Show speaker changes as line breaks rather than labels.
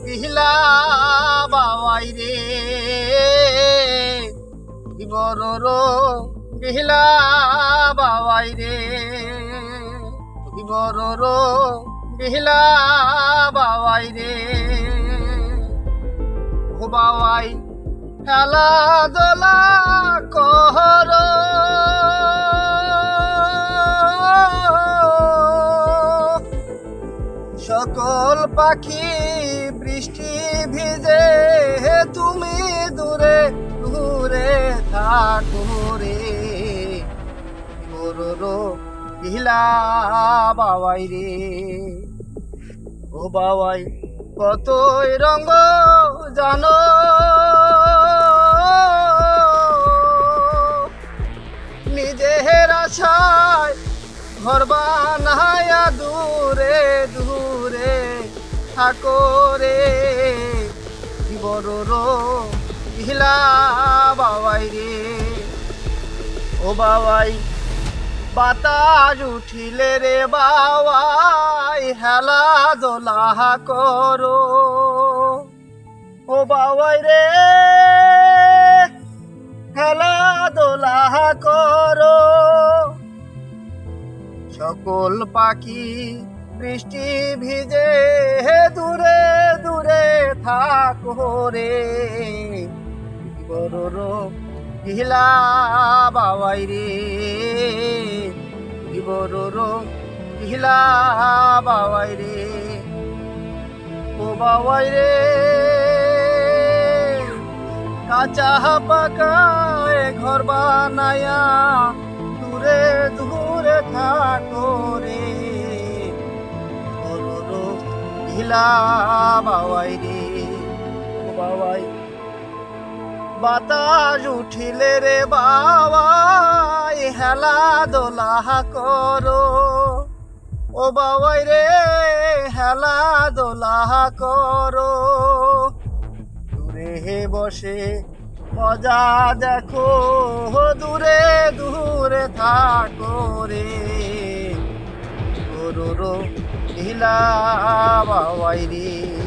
গিহিলা বাবাই রে বড় গিহিলা বাবাই রে বড় গিহিলা বাবাই রে ও বাবাই খেলা দোলা কর সকল পাখি বৃষ্টি ভিজে তুমি দূরে দূরে থাকো রে বড় গিহিলা বাবাই রে ও বাবাই কতই রঙ জানো নিজের আশায় ঘর বানায়া দূরে দূরে থাকো রে বড় গিহিলা বাবাই রে ও বাবাই বাতাস উঠিলে রে বাবাই হেলা দোলা করো ও বাবাই রে হেলা দোলা করো সকল পাখি বৃষ্টি ভিজে দূরে দূরে থাকো রে বড় গিহিলা বাবাই রে বড় গিহিলা বাবাই রে ও বাবাই রে কাঁচা পাকায় ঘর বানায়া দূরে দূরে থাকো রে বড় গিহিলা বাবাই রে ও বাবাই বাতাস উঠিলে রে বাবাই হেলা দোলা করো ও বাবাই রে হেলা দোলা করো দূরে বসে মজা দেখো দূরে দূরে থাকো রে বড় গিহিলা বাবাই রে।